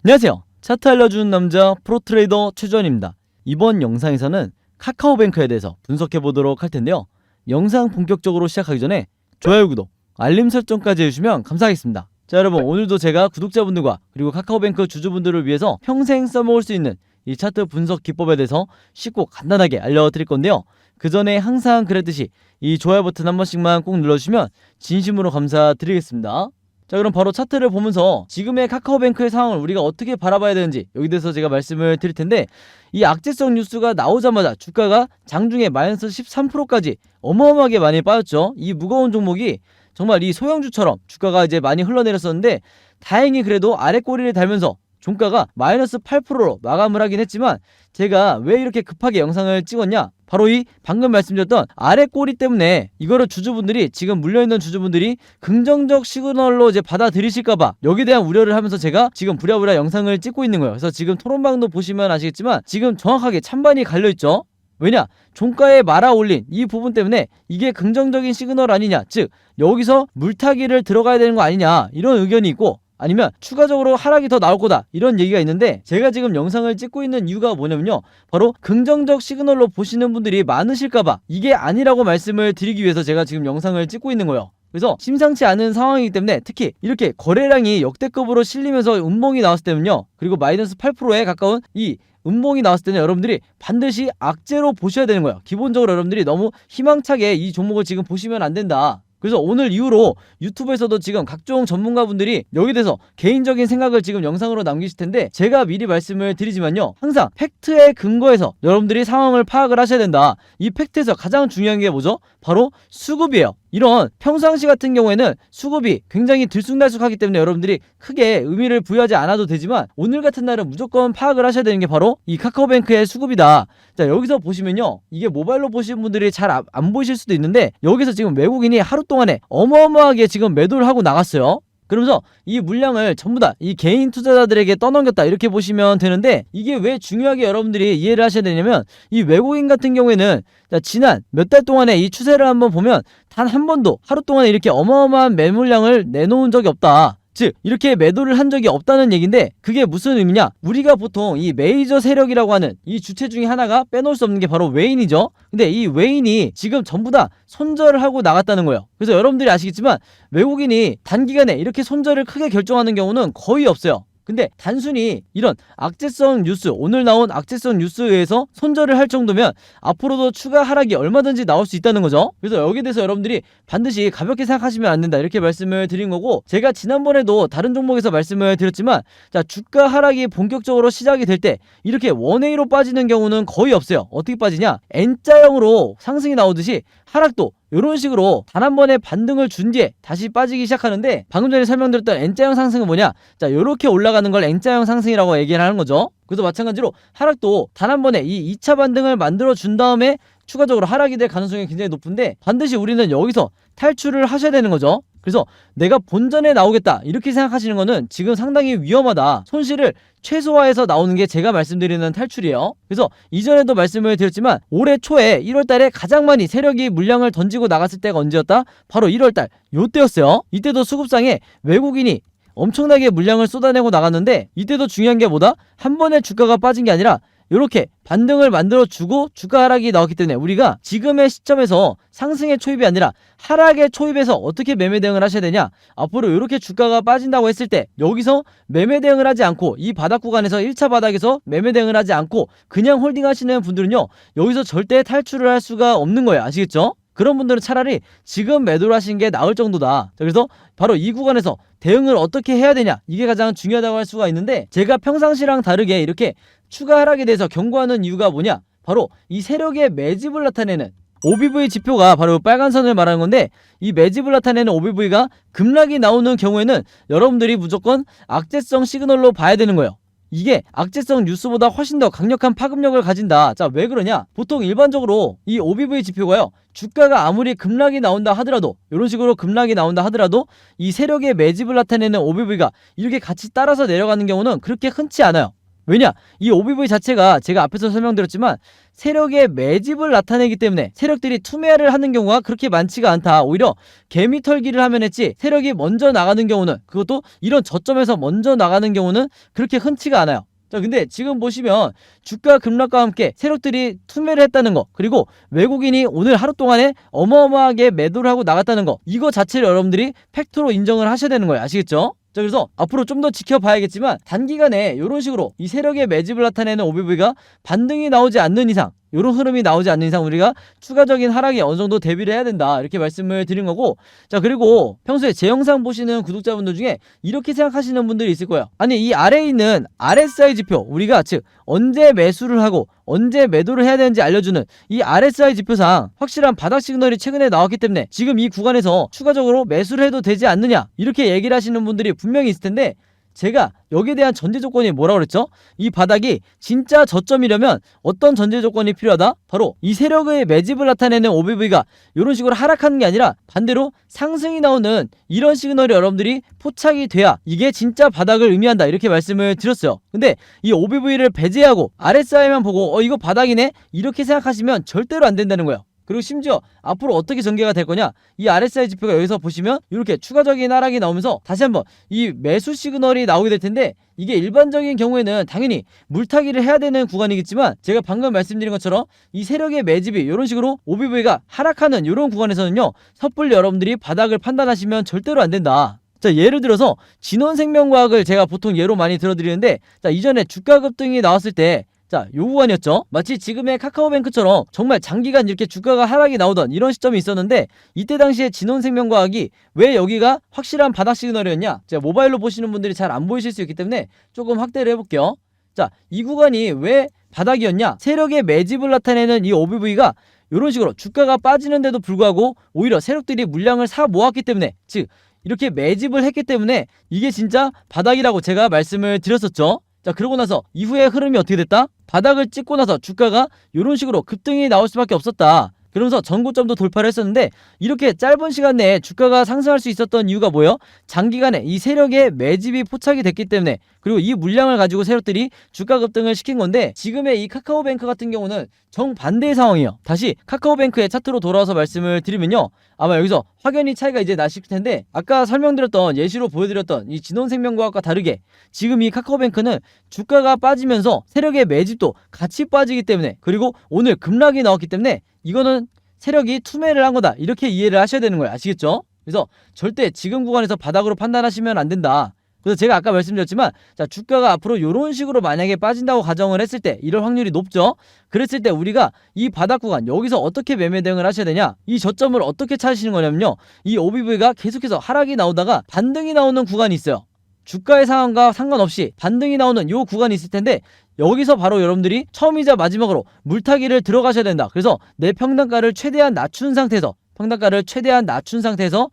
안녕하세요. 차트 알려주는 남자 프로트레이더 최주원입니다. 이번 영상에서는 카카오뱅크에 대해서 분석해보도록 할 텐데요. 영상 본격적으로 시작하기 전에 좋아요, 구독, 알림 설정까지 해주시면 감사하겠습니다. 자, 여러분, 오늘도 제가 구독자분들과 그리고 카카오뱅크 주주분들을 위해서 평생 써먹을 수 있는 이 차트 분석 기법에 대해서 쉽고 간단하게 알려드릴 건데요. 그 전에 항상 그랬듯이 이 좋아요 버튼 한 번씩만 꼭 눌러주시면 진심으로 감사드리겠습니다. 자, 그럼 바로 차트를 보면서 지금의 카카오뱅크의 상황을 우리가 어떻게 바라봐야 되는지 여기 대해서 제가 말씀을 드릴 텐데, 이 악재성 뉴스가 나오자마자 주가가 장중에 마이너스 13%까지 어마어마하게 많이 빠졌죠. 이 무거운 종목이 정말 이 소형주처럼 주가가 이제 많이 흘러내렸었는데, 다행히 그래도 아래 꼬리를 달면서 종가가 마이너스 8%로 마감을 하긴 했지만, 제가 왜 이렇게 급하게 영상을 찍었냐, 바로 이 방금 말씀드렸던 아래 꼬리 때문에 이거를 주주분들이, 지금 물려있는 주주분들이 긍정적 시그널로 이제 받아들이실까봐 여기에 대한 우려를 하면서 제가 지금 부랴부랴 영상을 찍고 있는 거예요. 그래서 지금 토론방도 보시면 아시겠지만 지금 정확하게 찬반이 갈려있죠. 왜냐? 종가에 말아 올린 이 부분 때문에 이게 긍정적인 시그널 아니냐, 즉 여기서 물타기를 들어가야 되는 거 아니냐, 이런 의견이 있고, 아니면 추가적으로 하락이 더 나올 거다, 이런 얘기가 있는데, 제가 지금 영상을 찍고 있는 이유가 뭐냐면요, 바로 긍정적 시그널로 보시는 분들이 많으실까봐 이게 아니라고 말씀을 드리기 위해서 제가 지금 영상을 찍고 있는 거예요. 그래서 심상치 않은 상황이기 때문에, 특히 이렇게 거래량이 역대급으로 실리면서 음봉이 나왔을 때는요, 그리고 마이너스 8%에 가까운 이 음봉이 나왔을 때는 여러분들이 반드시 악재로 보셔야 되는 거예요. 기본적으로 여러분들이 너무 희망차게 이 종목을 지금 보시면 안 된다. 그래서 오늘 이후로 유튜브에서도 지금 각종 전문가분들이 여기에 대해서 개인적인 생각을 지금 영상으로 남기실 텐데, 제가 미리 말씀을 드리지만요, 항상 팩트에 근거해서 여러분들이 상황을 파악을 하셔야 된다. 이 팩트에서 가장 중요한 게 뭐죠? 바로 수급이에요. 이런 평상시 같은 경우에는 수급이 굉장히 들쑥날쑥하기 때문에 여러분들이 크게 의미를 부여하지 않아도 되지만, 오늘 같은 날은 무조건 파악을 하셔야 되는 게 바로 이 카카오뱅크의 수급이다. 자, 여기서 보시면요, 이게 모바일로 보시는 분들이 잘 안 보이실 수도 있는데, 여기서 지금 외국인이 하루 동안에 어마어마하게 지금 매도를 하고 나갔어요. 그러면서 이 물량을 전부 다 이 개인 투자자들에게 떠넘겼다, 이렇게 보시면 되는데, 이게 왜 중요하게 여러분들이 이해를 하셔야 되냐면, 이 외국인 같은 경우에는 지난 몇 달 동안의 이 추세를 한번 보면 단 한 번도 하루 동안에 이렇게 어마어마한 매물량을 내놓은 적이 없다. 즉 이렇게 매도를 한 적이 없다는 얘기인데, 그게 무슨 의미냐, 우리가 보통 이 메이저 세력이라고 하는 이 주체 중에 하나가 빼놓을 수 없는 게 바로 외인이죠. 근데 이 외인이 지금 전부 다 손절을 하고 나갔다는 거예요. 그래서 여러분들이 아시겠지만 외국인이 단기간에 이렇게 손절을 크게 결정하는 경우는 거의 없어요. 근데 단순히 이런 악재성 뉴스, 오늘 나온 악재성 뉴스에 의해서 손절을 할 정도면 앞으로도 추가 하락이 얼마든지 나올 수 있다는 거죠. 그래서 여기에 대해서 여러분들이 반드시 가볍게 생각하시면 안 된다, 이렇게 말씀을 드린 거고, 제가 지난번에도 다른 종목에서 말씀을 드렸지만, 자, 주가 하락이 본격적으로 시작이 될 때 이렇게 원웨이로 빠지는 경우는 거의 없어요. 어떻게 빠지냐, N자형으로 상승이 나오듯이 하락도 이런 식으로 단 한 번에 반등을 준 뒤에 다시 빠지기 시작하는데, 방금 전에 설명드렸던 N자형 상승은 뭐냐, 자, 요렇게 올라가는 걸 N자형 상승이라고 얘기를 하는 거죠. 그래서 마찬가지로 하락도 단 한 번에 이 2차 반등을 만들어 준 다음에 추가적으로 하락이 될 가능성이 굉장히 높은데, 반드시 우리는 여기서 탈출을 하셔야 되는 거죠. 그래서 내가 본전에 나오겠다, 이렇게 생각하시는 거는 지금 상당히 위험하다. 손실을 최소화해서 나오는 게 제가 말씀드리는 탈출이에요. 그래서 이전에도 말씀을 드렸지만, 올해 초에 1월달에 가장 많이 세력이 물량을 던지고 나갔을 때가 언제였다? 바로 1월달 요때였어요. 이때도 수급상에 외국인이 엄청나게 물량을 쏟아내고 나갔는데, 이때도 중요한 게 뭐다? 한 번에 주가가 빠진 게 아니라 이렇게 반등을 만들어주고 주가 하락이 나왔기 때문에, 우리가 지금의 시점에서 상승의 초입이 아니라 하락의 초입에서 어떻게 매매 대응을 하셔야 되냐, 앞으로 이렇게 주가가 빠진다고 했을 때 여기서 매매 대응을 하지 않고, 이 바닥 구간에서 1차 바닥에서 매매 대응을 하지 않고 그냥 홀딩 하시는 분들은요, 여기서 절대 탈출을 할 수가 없는 거예요. 아시겠죠? 그런 분들은 차라리 지금 매도를 하시는 게 나을 정도다. 그래서 바로 이 구간에서 대응을 어떻게 해야 되냐, 이게 가장 중요하다고 할 수가 있는데, 제가 평상시랑 다르게 이렇게 추가 하락에 대해서 경고하는 이유가 뭐냐, 바로 이 세력의 매집을 나타내는 OBV 지표가 바로 빨간 선을 말하는 건데, 이 매집을 나타내는 OBV가 급락이 나오는 경우에는 여러분들이 무조건 악재성 시그널로 봐야 되는 거예요. 이게 악재성 뉴스보다 훨씬 더 강력한 파급력을 가진다. 자, 왜 그러냐, 보통 일반적으로 이 OBV 지표가요, 주가가 아무리 급락이 나온다 하더라도, 이런 식으로 급락이 나온다 하더라도 이 세력의 매집을 나타내는 OBV가 이렇게 같이 따라서 내려가는 경우는 그렇게 흔치 않아요. 왜냐? 이 OBV 자체가 제가 앞에서 설명드렸지만 세력의 매집을 나타내기 때문에 세력들이 투매를 하는 경우가 그렇게 많지가 않다. 오히려 개미 털기를 하면 했지 세력이 먼저 나가는 경우는, 그것도 이런 저점에서 먼저 나가는 경우는 그렇게 흔치가 않아요. 자, 근데 지금 보시면 주가 급락과 함께 세력들이 투매를 했다는 거, 그리고 외국인이 오늘 하루 동안에 어마어마하게 매도를 하고 나갔다는 거, 이거 자체를 여러분들이 팩트로 인정을 하셔야 되는 거예요. 아시겠죠? 자, 그래서 앞으로 좀 더 지켜봐야겠지만 단기간에 이런 식으로 이 세력의 매집을 나타내는 OBV가 반등이 나오지 않는 이상, 이런 흐름이 나오지 않는 이상 우리가 추가적인 하락에 어느 정도 대비를 해야 된다, 이렇게 말씀을 드린 거고. 자, 그리고 평소에 제 영상 보시는 구독자분들 중에 이렇게 생각하시는 분들이 있을 거예요. 아니, 이 아래에 있는 RSI 지표, 우리가 즉 언제 매수를 하고 언제 매도를 해야 되는지 알려주는 이 RSI 지표상 확실한 바닥 시그널이 최근에 나왔기 때문에 지금 이 구간에서 추가적으로 매수를 해도 되지 않느냐, 이렇게 얘기를 하시는 분들이 분명히 있을 텐데, 제가 여기에 대한 전제 조건이 뭐라고 그랬죠? 이 바닥이 진짜 저점이려면 어떤 전제 조건이 필요하다? 바로 이 세력의 매집을 나타내는 OBV가 이런 식으로 하락하는 게 아니라 반대로 상승이 나오는 이런 시그널이 여러분들이 포착이 돼야 이게 진짜 바닥을 의미한다, 이렇게 말씀을 드렸어요. 근데 이 OBV를 배제하고 RSI만 보고 이거 바닥이네, 이렇게 생각하시면 절대로 안 된다는 거예요. 그리고 심지어 앞으로 어떻게 전개가 될 거냐, 이 RSI 지표가 여기서 보시면 이렇게 추가적인 하락이 나오면서 다시 한번 이 매수 시그널이 나오게 될 텐데, 이게 일반적인 경우에는 당연히 물타기를 해야 되는 구간이겠지만 제가 방금 말씀드린 것처럼 이 세력의 매집이 이런 식으로 OBV가 하락하는 이런 구간에서는요, 섣불리 여러분들이 바닥을 판단하시면 절대로 안 된다. 자, 예를 들어서 진원생명과학을 제가 보통 예로 많이 들어드리는데, 자, 이전에 주가 급등이 나왔을 때, 자, 요 구간이었죠. 마치 지금의 카카오뱅크처럼 정말 장기간 이렇게 주가가 하락이 나오던 이런 시점이 있었는데, 이때 당시에 진원생명과학이 왜 여기가 확실한 바닥 시그널이었냐, 제가 모바일로 보시는 분들이 잘 안 보이실 수 있기 때문에 조금 확대를 해볼게요. 자, 이 구간이 왜 바닥이었냐, 세력의 매집을 나타내는 이 OBV가 이런 식으로 주가가 빠지는데도 불구하고 오히려 세력들이 물량을 사 모았기 때문에, 즉 이렇게 매집을 했기 때문에 이게 진짜 바닥이라고 제가 말씀을 드렸었죠. 자, 그러고 나서 이후에 흐름이 어떻게 됐다? 바닥을 찍고 나서 주가가 이런 식으로 급등이 나올 수밖에 없었다. 그러면서 전고점도 돌파를 했었는데, 이렇게 짧은 시간 내에 주가가 상승할 수 있었던 이유가 뭐예요? 장기간에 이 세력의 매집이 포착이 됐기 때문에, 그리고 이 물량을 가지고 세력들이 주가 급등을 시킨 건데, 지금의 이 카카오뱅크 같은 경우는 정반대의 상황이에요. 다시 카카오뱅크의 차트로 돌아와서 말씀을 드리면요, 아마 여기서 확연히 차이가 이제 나실 텐데, 아까 설명드렸던 예시로 보여드렸던 이 진원생명과학과 다르게 지금 이 카카오뱅크는 주가가 빠지면서 세력의 매집도 같이 빠지기 때문에, 그리고 오늘 급락이 나왔기 때문에 이거는 세력이 투매를 한 거다, 이렇게 이해를 하셔야 되는 거예요. 아시겠죠? 그래서 절대 지금 구간에서 바닥으로 판단하시면 안 된다. 그래서 제가 아까 말씀드렸지만, 자, 주가가 앞으로 이런 식으로 만약에 빠진다고 가정을 했을 때, 이럴 확률이 높죠. 그랬을 때 우리가 이 바닥 구간 여기서 어떻게 매매 대응을 하셔야 되냐, 이 저점을 어떻게 찾으시는 거냐면요, 이 OBV가 계속해서 하락이 나오다가 반등이 나오는 구간이 있어요. 주가의 상황과 상관없이 반등이 나오는 요 구간이 있을 텐데, 여기서 바로 여러분들이 처음이자 마지막으로 물타기를 들어가셔야 된다. 그래서 내 평단가를 최대한 낮춘 상태에서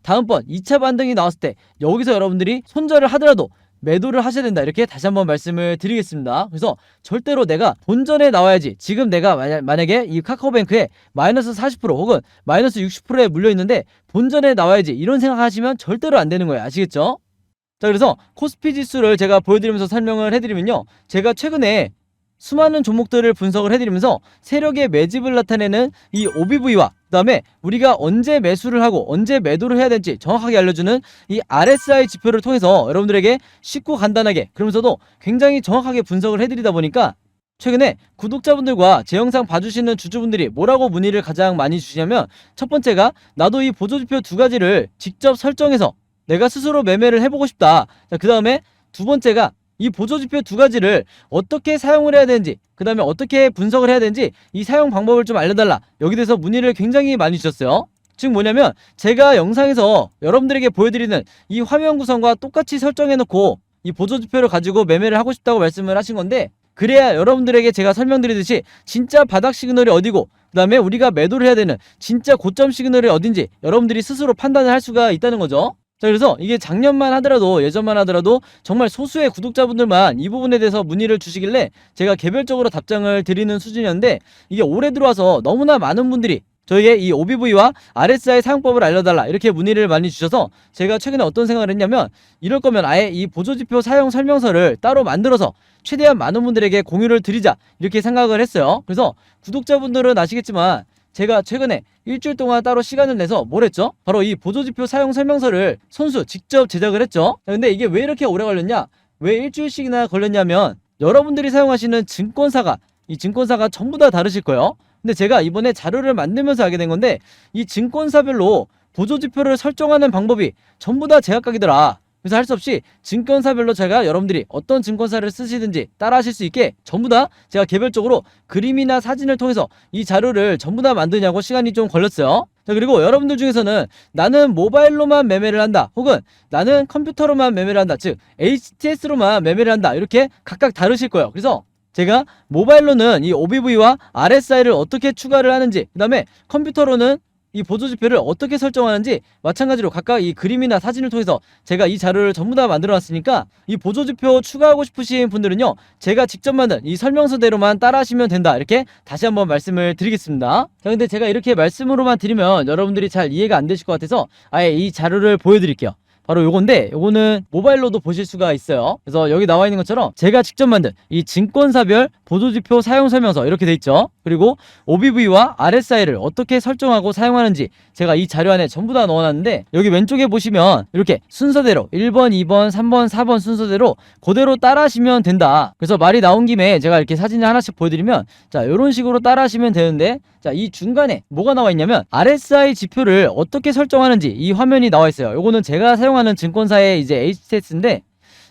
다음번 2차 반등이 나왔을 때 여기서 여러분들이 손절을 하더라도 매도를 하셔야 된다, 이렇게 다시 한번 말씀을 드리겠습니다. 그래서 절대로 내가 본전에 나와야지, 지금 내가 만약에 이 카카오뱅크에 마이너스 40% 혹은 마이너스 60%에 물려있는데 본전에 나와야지, 이런 생각하시면 절대로 안 되는 거예요. 아시겠죠? 자, 그래서 코스피 지수를 제가 보여드리면서 설명을 해드리면요, 제가 최근에 수많은 종목들을 분석을 해드리면서 세력의 매집을 나타내는 이 OBV와 그 다음에 우리가 언제 매수를 하고 언제 매도를 해야 될지 정확하게 알려주는 이 RSI 지표를 통해서 여러분들에게 쉽고 간단하게, 그러면서도 굉장히 정확하게 분석을 해드리다 보니까 최근에 구독자분들과 제 영상 봐주시는 주주분들이 뭐라고 문의를 가장 많이 주시냐면, 첫 번째가 나도 이 보조지표 두 가지를 직접 설정해서 내가 스스로 매매를 해보고 싶다. 자, 그 다음에 두 번째가 이 보조지표 두 가지를 어떻게 사용을 해야 되는지, 그 다음에 어떻게 분석을 해야 되는지 이 사용 방법을 좀 알려달라, 여기 대해서 문의를 굉장히 많이 주셨어요. 즉 뭐냐면, 제가 영상에서 여러분들에게 보여드리는 이 화면 구성과 똑같이 설정해놓고 이 보조지표를 가지고 매매를 하고 싶다고 말씀을 하신 건데, 그래야 여러분들에게 제가 설명드리듯이 진짜 바닥 시그널이 어디고 그 다음에 우리가 매도를 해야 되는 진짜 고점 시그널이 어딘지 여러분들이 스스로 판단을 할 수가 있다는 거죠. 자, 그래서 이게 작년만 하더라도, 예전만 하더라도 정말 소수의 구독자분들만 이 부분에 대해서 문의를 주시길래 제가 개별적으로 답장을 드리는 수준이었는데, 이게 올해 들어와서 너무나 많은 분들이 저에게 이 OBV와 RSI 사용법을 알려달라 이렇게 문의를 많이 주셔서 제가 최근에 어떤 생각을 했냐면, 이럴 거면 아예 이 보조지표 사용 설명서를 따로 만들어서 최대한 많은 분들에게 공유를 드리자 이렇게 생각을 했어요. 그래서 구독자분들은 아시겠지만 제가 최근에 일주일 동안 따로 시간을 내서 뭘 했죠? 바로 이 보조지표 사용 설명서를 손수 직접 제작을 했죠. 근데 이게 왜 이렇게 오래 걸렸냐? 왜 일주일씩이나 걸렸냐면, 여러분들이 사용하시는 이 증권사가 전부 다 다르실 거예요. 근데 제가 이번에 자료를 만들면서 알게 된 건데, 이 증권사별로 보조지표를 설정하는 방법이 전부 다 제각각이더라. 그래서 할 수 없이 증권사별로 제가 여러분들이 어떤 증권사를 쓰시든지 따라 하실 수 있게 전부 다 제가 개별적으로 그림이나 사진을 통해서 이 자료를 전부 다 만드냐고 시간이 좀 걸렸어요. 자, 그리고 여러분들 중에서는 나는 모바일로만 매매를 한다, 혹은 나는 컴퓨터로만 매매를 한다, 즉 HTS로만 매매를 한다, 이렇게 각각 다르실 거예요. 그래서 제가 모바일로는 이 OBV와 RSI를 어떻게 추가를 하는지, 그 다음에 컴퓨터로는 이 보조지표를 어떻게 설정하는지 마찬가지로 각각 이 그림이나 사진을 통해서 제가 이 자료를 전부 다 만들어 놨으니까, 이 보조지표 추가하고 싶으신 분들은요, 제가 직접 만든 이 설명서대로만 따라 하시면 된다, 이렇게 다시 한번 말씀을 드리겠습니다. 자, 근데 제가 이렇게 말씀으로만 드리면 여러분들이 잘 이해가 안 되실 것 같아서 아예 이 자료를 보여드릴게요. 바로 요건데, 요거는 모바일로도 보실 수가 있어요. 그래서 여기 나와 있는 것처럼 제가 직접 만든 이 증권사별 보조지표 사용 설명서 이렇게 돼 있죠. 그리고 OBV와 RSI를 어떻게 설정하고 사용하는지 제가 이 자료 안에 전부 다 넣어놨는데, 여기 왼쪽에 보시면 이렇게 순서대로 1번, 2번, 3번, 4번 순서대로 그대로 따라 하시면 된다. 그래서 말이 나온 김에 제가 이렇게 사진을 하나씩 보여드리면, 자, 이런 식으로 따라 하시면 되는데, 자, 이 중간에 뭐가 나와 있냐면 RSI 지표를 어떻게 설정하는지 이 화면이 나와 있어요. 요거는 제가 사용하는 증권사의 이제 HTS인데,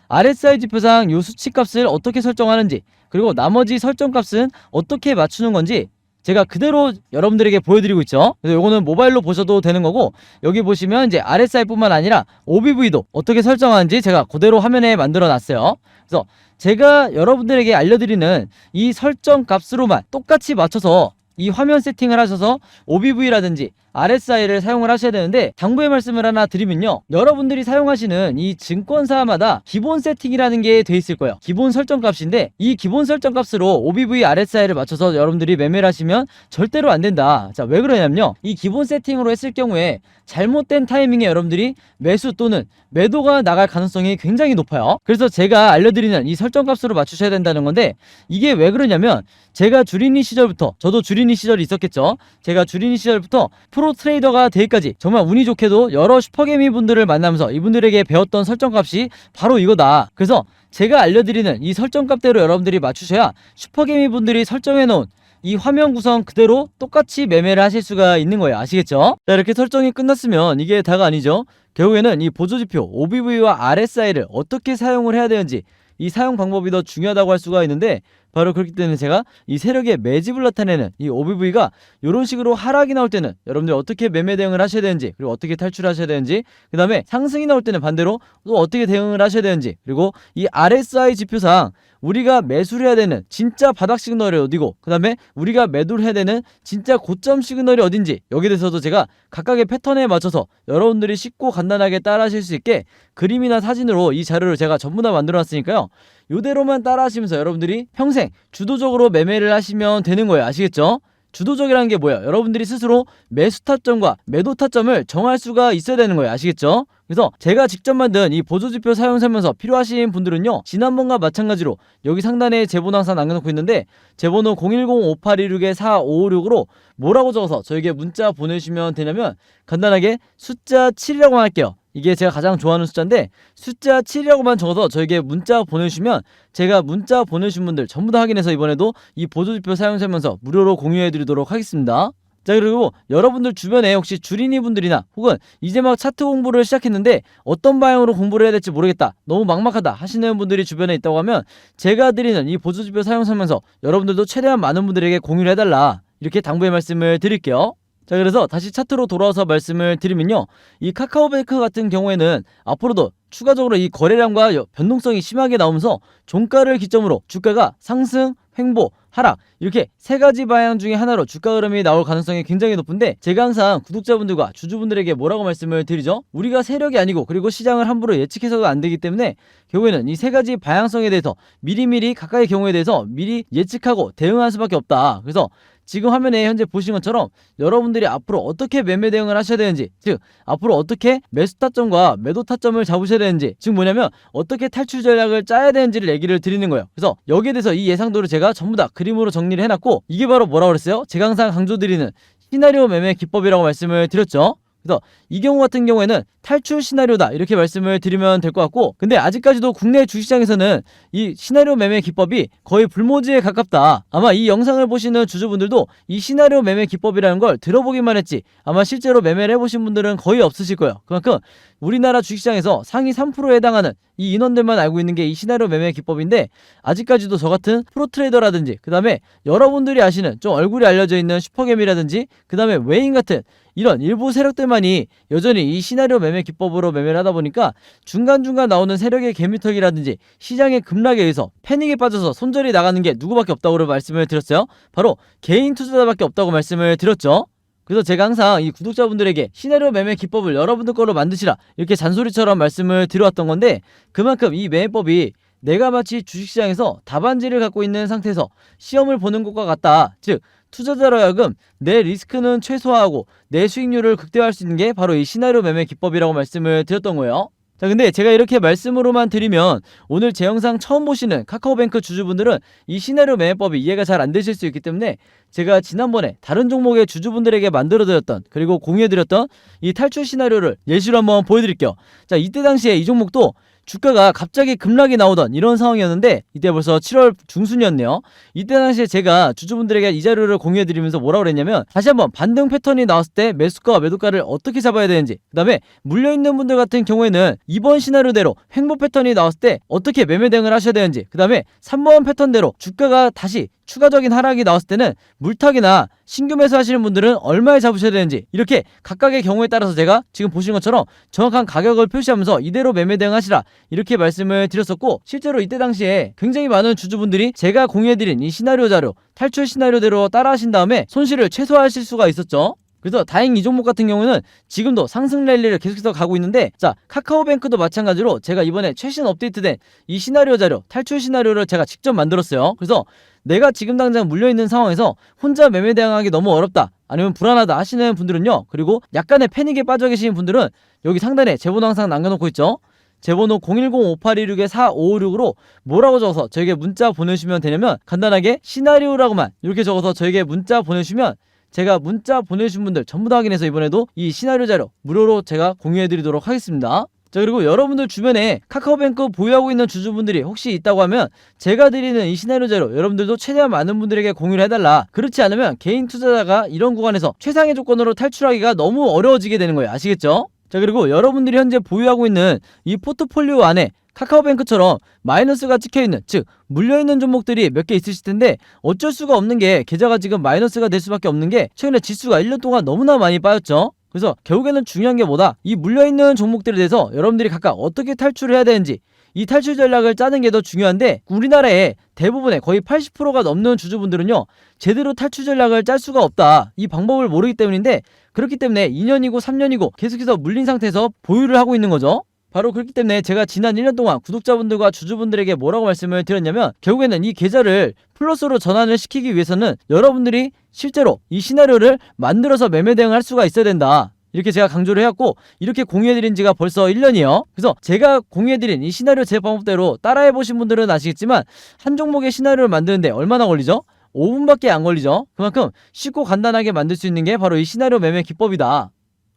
RSI 지표상 요 수치값을 어떻게 설정하는지, 그리고 나머지 설정값은 어떻게 맞추는 건지 제가 그대로 여러분들에게 보여드리고 있죠. 그래서 요거는 모바일로 보셔도 되는 거고, 여기 보시면 이제 RSI 뿐만 아니라 OBV도 어떻게 설정하는지 제가 그대로 화면에 만들어 놨어요. 그래서 제가 여러분들에게 알려드리는 이 설정 값으로만 똑같이 맞춰서 이 화면 세팅을 하셔서 OBV라든지 RSI를 사용을 하셔야 되는데, 당부의 말씀을 하나 드리면요, 여러분들이 사용하시는 이 증권사마다 기본 세팅이라는 게 돼 있을 거예요. 기본 설정 값인데, 이 기본 설정 값으로 OBV, RSI를 맞춰서 여러분들이 매매를 하시면 절대로 안 된다. 자, 왜 그러냐면요, 이 기본 세팅으로 했을 경우에 잘못된 타이밍에 여러분들이 매수 또는 매도가 나갈 가능성이 굉장히 높아요. 그래서 제가 알려드리는 이 설정 값으로 맞추셔야 된다는 건데, 이게 왜 그러냐면, 제가 주린이 시절부터, 저도 주린이 시절이 있었겠죠. 제가 주린이 시절부터 프로 트레이더가 되기까지 정말 운이 좋게도 여러 슈퍼개미 분들을 만나면서 이분들에게 배웠던 설정값이 바로 이거다. 그래서 제가 알려드리는 이 설정값대로 여러분들이 맞추셔야 슈퍼개미 분들이 설정해놓은 이 화면 구성 그대로 똑같이 매매를 하실 수가 있는 거예요. 아시겠죠? 자, 이렇게 설정이 끝났으면 이게 다가 아니죠. 결국에는 이 보조지표 OBV와 RSI를 어떻게 사용을 해야 되는지, 이 사용 방법이 더 중요하다고 할 수가 있는데, 바로 그렇기 때문에 제가 이 세력의 매집을 나타내는 이 OBV가 이런 식으로 하락이 나올 때는 여러분들 어떻게 매매 대응을 하셔야 되는지, 그리고 어떻게 탈출하셔야 되는지, 그 다음에 상승이 나올 때는 반대로 또 어떻게 대응을 하셔야 되는지, 그리고 이 RSI 지표상 우리가 매수를 해야 되는 진짜 바닥 시그널이 어디고, 그 다음에 우리가 매도를 해야 되는 진짜 고점 시그널이 어딘지, 여기에 대해서도 제가 각각의 패턴에 맞춰서 여러분들이 쉽고 간단하게 따라 하실 수 있게 그림이나 사진으로 이 자료를 제가 전부 다 만들어 놨으니까요, 요대로만 따라 하시면서 여러분들이 평생 주도적으로 매매를 하시면 되는 거예요. 아시겠죠? 주도적이라는 게 뭐예요? 여러분들이 스스로 매수 타점과 매도 타점을 정할 수가 있어야 되는 거예요. 아시겠죠? 그래서 제가 직접 만든 이 보조지표 사용 설명서 필요하신 분들은요, 지난번과 마찬가지로 여기 상단에 제 번호 항상 남겨놓고 있는데, 제 번호 010-5826-4556으로 뭐라고 적어서 저에게 문자 보내주시면 되냐면, 간단하게 숫자 7이라고 할게요. 이게 제가 가장 좋아하는 숫자인데, 숫자 7이라고만 적어서 저에게 문자 보내주시면 제가 문자 보내주신 분들 전부 다 확인해서 이번에도 이 보조지표 사용 설명서 무료로 공유해드리도록 하겠습니다. 자, 그리고 여러분들 주변에 혹시 주린이 분들이나 혹은 이제 막 차트 공부를 시작했는데 어떤 방향으로 공부를 해야 될지 모르겠다, 너무 막막하다 하시는 분들이 주변에 있다고 하면, 제가 드리는 이 보조지표 사용 설명서 여러분들도 최대한 많은 분들에게 공유를 해달라, 이렇게 당부의 말씀을 드릴게요. 자, 그래서 다시 차트로 돌아와서 말씀을 드리면요, 이 카카오뱅크 같은 경우에는 앞으로도 추가적으로 이 거래량과 변동성이 심하게 나오면서 종가를 기점으로 주가가 상승, 횡보, 하락, 이렇게 세 가지 방향 중에 하나로 주가 흐름이 나올 가능성이 굉장히 높은데, 제가 항상 구독자분들과 주주분들에게 뭐라고 말씀을 드리죠? 우리가 세력이 아니고, 그리고 시장을 함부로 예측해서도 안 되기 때문에 결국에는 이 세 가지 방향성에 대해서 미리미리 각각의 경우에 대해서 미리 예측하고 대응할 수밖에 없다. 그래서 지금 화면에 현재 보신 것처럼 여러분들이 앞으로 어떻게 매매 대응을 하셔야 되는지, 즉 앞으로 어떻게 매수 타점과 매도 타점을 잡으셔야 되는지, 즉 뭐냐면 어떻게 탈출 전략을 짜야 되는지를 얘기를 드리는 거예요. 그래서 여기에 대해서 이 예상도를 제가 전부 다 그림으로 정리를 해놨고, 이게 바로 뭐라고 그랬어요? 제가 항상 강조드리는 시나리오 매매 기법이라고 말씀을 드렸죠. 그래서 이 경우 같은 경우에는 탈출 시나리오다 이렇게 말씀을 드리면 될 것 같고, 근데 아직까지도 국내 주식시장에서는 이 시나리오 매매 기법이 거의 불모지에 가깝다. 아마 이 영상을 보시는 주주분들도 이 시나리오 매매 기법이라는 걸 들어보기만 했지 아마 실제로 매매를 해보신 분들은 거의 없으실 거예요. 그만큼 우리나라 주식시장에서 상위 3%에 해당하는 이 인원들만 알고 있는 게 이 시나리오 매매 기법인데, 아직까지도 저 같은 프로트레이더라든지, 그 다음에 여러분들이 아시는 좀 얼굴이 알려져 있는 슈퍼개미라든지, 그 다음에 외인 같은 이런 일부 세력들만이 여전히 이 시나리오 매매 기법으로 매매를 하다 보니까 중간중간 나오는 세력의 개미털기라든지 시장의 급락에 의해서 패닉에 빠져서 손절이 나가는 게 누구밖에 없다고 말씀을 드렸어요. 바로 개인 투자자밖에 없다고 말씀을 드렸죠. 그래서 제가 항상 이 구독자분들에게 시나리오 매매 기법을 여러분들 걸로 만드시라 이렇게 잔소리처럼 말씀을 드려왔던 건데, 그만큼 이 매매법이 내가 마치 주식시장에서 답안지를 갖고 있는 상태에서 시험을 보는 것과 같다. 즉 투자자로 하여금 내 리스크는 최소화하고 내 수익률을 극대화할 수 있는 게 바로 이 시나리오 매매 기법이라고 말씀을 드렸던 거예요. 자, 근데 제가 이렇게 말씀으로만 드리면 오늘 제 영상 처음 보시는 카카오뱅크 주주분들은 이 시나리오 매매법이 이해가 잘 안 되실 수 있기 때문에, 제가 지난번에 다른 종목의 주주분들에게 만들어드렸던, 그리고 공유해드렸던 이 탈출 시나리오를 예시로 한번 보여드릴게요. 자, 이때 당시에 이 종목도 주가가 갑자기 급락이 나오던 이런 상황이었는데, 이때 벌써 7월 중순이었네요. 이때 당시에 제가 주주분들에게 이 자료를 공유해드리면서 뭐라고 그랬냐면, 다시 한번 반등 패턴이 나왔을 때 매수가와 매도가를 어떻게 잡아야 되는지, 그 다음에 물려있는 분들 같은 경우에는 이번 시나리오대로 횡보 패턴이 나왔을 때 어떻게 매매 대응을 하셔야 되는지, 그 다음에 3번 패턴대로 주가가 다시 추가적인 하락이 나왔을 때는 물타기나 신규 매수 하시는 분들은 얼마에 잡으셔야 되는지, 이렇게 각각의 경우에 따라서 제가 지금 보시는 것처럼 정확한 가격을 표시하면서 이대로 매매 대응하시라 이렇게 말씀을 드렸었고, 실제로 이때 당시에 굉장히 많은 주주분들이 제가 공유해드린 이 시나리오 자료, 탈출 시나리오대로 따라하신 다음에 손실을 최소화하실 수가 있었죠. 그래서 다행히 이 종목 같은 경우는 지금도 상승 랠리를 계속해서 가고 있는데, 자, 카카오뱅크도 마찬가지로 제가 이번에 최신 업데이트된 이 시나리오 자료, 탈출 시나리오를 제가 직접 만들었어요. 그래서 내가 지금 당장 물려있는 상황에서 혼자 매매 대응하기 너무 어렵다, 아니면 불안하다 하시는 분들은요, 그리고 약간의 패닉에 빠져 계시는 분들은 여기 상단에 제 번호 항상 남겨놓고 있죠. 제 번호 010-5826-4556으로 뭐라고 적어서 저에게 문자 보내주시면 되냐면, 간단하게 시나리오라고만 이렇게 적어서 저에게 문자 보내주시면 제가 문자 보내주신 분들 전부 다 확인해서 이번에도 이 시나리오 자료 무료로 제가 공유해드리도록 하겠습니다. 자, 그리고 여러분들 주변에 카카오뱅크 보유하고 있는 주주분들이 혹시 있다고 하면 제가 드리는 이 시나리오 자료 여러분들도 최대한 많은 분들에게 공유를 해달라. 그렇지 않으면 개인 투자자가 이런 구간에서 최상의 조건으로 탈출하기가 너무 어려워지게 되는 거예요. 아시겠죠? 자, 그리고 여러분들이 현재 보유하고 있는 이 포트폴리오 안에 카카오뱅크처럼 마이너스가 찍혀있는, 즉 물려있는 종목들이 몇 개 있으실 텐데, 어쩔 수가 없는 게 계좌가 지금 마이너스가 될 수밖에 없는 게 최근에 지수가 1년 동안 너무나 많이 빠졌죠. 그래서 결국에는 중요한 게 뭐다? 이 물려있는 종목들에 대해서 여러분들이 각각 어떻게 탈출을 해야 되는지, 이 탈출 전략을 짜는 게 더 중요한데, 우리나라의 대부분의 거의 80%가 넘는 주주분들은요 제대로 탈출 전략을 짤 수가 없다, 이 방법을 모르기 때문인데, 그렇기 때문에 2년이고 3년이고 계속해서 물린 상태에서 보유를 하고 있는 거죠. 바로 그렇기 때문에 제가 지난 1년 동안 구독자분들과 주주분들에게 뭐라고 말씀을 드렸냐면, 결국에는 이 계좌를 플러스로 전환을 시키기 위해서는 여러분들이 실제로 이 시나리오를 만들어서 매매 대응할 수가 있어야 된다, 이렇게 제가 강조를 해왔고, 이렇게 공유해드린 지가 벌써 1년이에요. 그래서 제가 공유해드린 이 시나리오 제 방법대로 따라해보신 분들은 아시겠지만, 한 종목의 시나리오를 만드는데 얼마나 걸리죠? 5분밖에 안 걸리죠. 그만큼 쉽고 간단하게 만들 수 있는 게 바로 이 시나리오 매매 기법이다.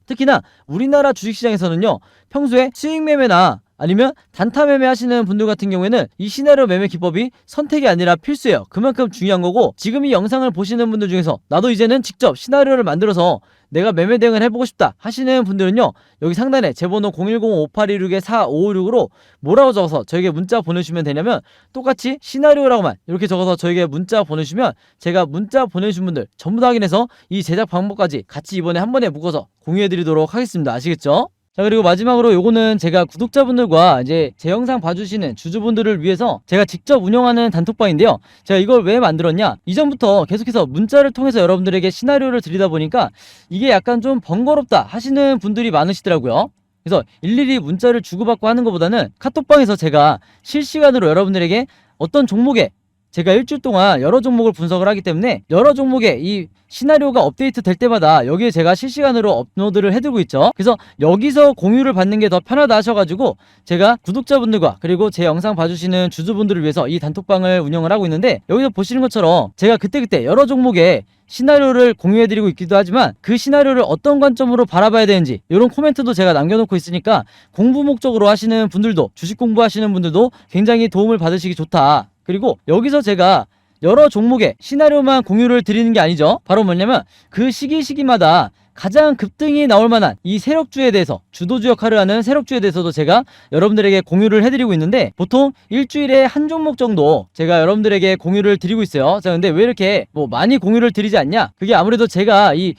특히나 우리나라 주식시장에서는요 평소에 수익 매매나 아니면 단타 매매 하시는 분들 같은 경우에는 이 시나리오 매매 기법이 선택이 아니라 필수예요. 그만큼 중요한 거고, 지금 이 영상을 보시는 분들 중에서 나도 이제는 직접 시나리오를 만들어서 내가 매매 대응을 해보고 싶다 하시는 분들은요, 여기 상단에 제 번호 010-5826-4556으로 뭐라고 적어서 저에게 문자 보내주시면 되냐면, 똑같이 시나리오라고만 이렇게 적어서 저에게 문자 보내주시면 제가 문자 보내주신 분들 전부 다 확인해서 이 제작 방법까지 같이 이번에 한 번에 묶어서 공유해드리도록 하겠습니다. 아시겠죠? 자, 그리고 마지막으로 요거는 제가 구독자분들과 이제 제 영상 봐주시는 주주분들을 위해서 제가 직접 운영하는 단톡방인데요. 제가 이걸 왜 만들었냐? 이전부터 계속해서 문자를 통해서 여러분들에게 시나리오를 드리다 보니까 이게 약간 좀 번거롭다 하시는 분들이 많으시더라고요. 그래서 일일이 문자를 주고받고 하는 것보다는 카톡방에서 제가 실시간으로 여러분들에게 어떤 종목에 제가 일주일 동안 여러 종목을 분석을 하기 때문에 여러 종목의 이 시나리오가 업데이트 될 때마다 여기에 제가 실시간으로 업로드를 해두고 있죠. 그래서 여기서 공유를 받는 게 더 편하다 하셔가지고 제가 구독자분들과 그리고 제 영상 봐주시는 주주분들을 위해서 이 단톡방을 운영을 하고 있는데, 여기서 보시는 것처럼 제가 그때그때 여러 종목의 시나리오를 공유해드리고 있기도 하지만 그 시나리오를 어떤 관점으로 바라봐야 되는지 이런 코멘트도 제가 남겨놓고 있으니까 공부 목적으로 하시는 분들도, 주식 공부하시는 분들도 굉장히 도움을 받으시기 좋다. 그리고 여기서 제가 여러 종목의 시나리오만 공유를 드리는 게 아니죠. 바로 뭐냐면 그 시기마다 가장 급등이 나올 만한 이 세력주에 대해서, 주도주 역할을 하는 세력주에 대해서도 제가 여러분들에게 공유를 해드리고 있는데, 보통 일주일에 한 종목 정도 제가 여러분들에게 공유를 드리고 있어요. 자, 근데 왜 이렇게 많이 공유를 드리지 않냐? 그게 아무래도 제가 이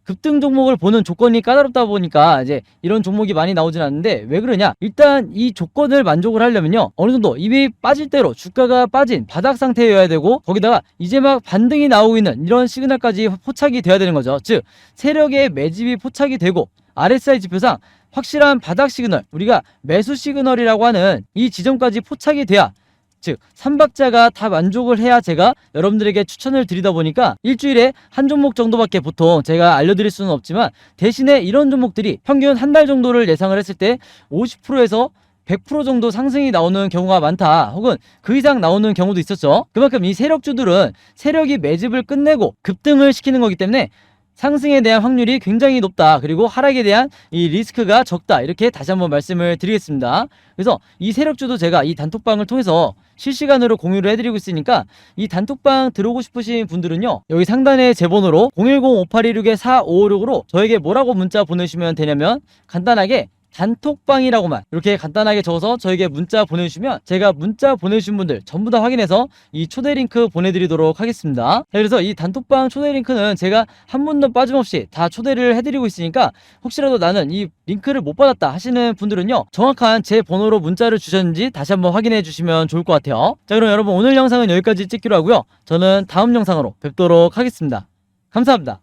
급등 종목을 보는 조건이 까다롭다 보니까 이제 이런 종목이 많이 나오진 않는데, 왜 그러냐? 일단 이 조건을 만족을 하려면요, 어느 정도 이미 빠질 대로 주가가 빠진 바닥 상태여야 되고, 거기다가 이제 막 반등이 나오고 있는 이런 시그널까지 포착이 돼야 되는 거죠. 즉 세력의 매집이 포착이 되고 RSI 지표상 확실한 바닥 시그널, 우리가 매수 시그널이라고 하는 이 지점까지 포착이 돼야, 즉 3박자가 다 만족을 해야 제가 여러분들에게 추천을 드리다 보니까 일주일에 한 종목 정도밖에 보통 제가 알려드릴 수는 없지만, 대신에 이런 종목들이 평균 한 달 정도를 예상을 했을 때 50%에서 100% 정도 상승이 나오는 경우가 많다, 혹은 그 이상 나오는 경우도 있었죠. 그만큼 이 세력주들은 세력이 매집을 끝내고 급등을 시키는 거기 때문에 상승에 대한 확률이 굉장히 높다, 그리고 하락에 대한 이 리스크가 적다, 이렇게 다시 한번 말씀을 드리겠습니다. 그래서 이 세력주도 제가 이 단톡방을 통해서 실시간으로 공유를 해드리고 있으니까, 이 단톡방 들어오고 싶으신 분들은요, 여기 상단에 제 번호로 010-5826-4556으로 저에게 뭐라고 문자 보내주시면 되냐면, 간단하게 단톡방이라고만 이렇게 간단하게 적어서 저에게 문자 보내주시면 제가 문자 보내주신 분들 전부 다 확인해서 이 초대 링크 보내드리도록 하겠습니다. 그래서 이 단톡방 초대 링크는 제가 한 분도 빠짐없이 다 초대를 해드리고 있으니까, 혹시라도 나는 이 링크를 못 받았다 하시는 분들은요, 정확한 제 번호로 문자를 주셨는지 다시 한번 확인해 주시면 좋을 것 같아요. 자, 그럼 여러분 오늘 영상은 여기까지 찍기로 하고요, 저는 다음 영상으로 뵙도록 하겠습니다. 감사합니다.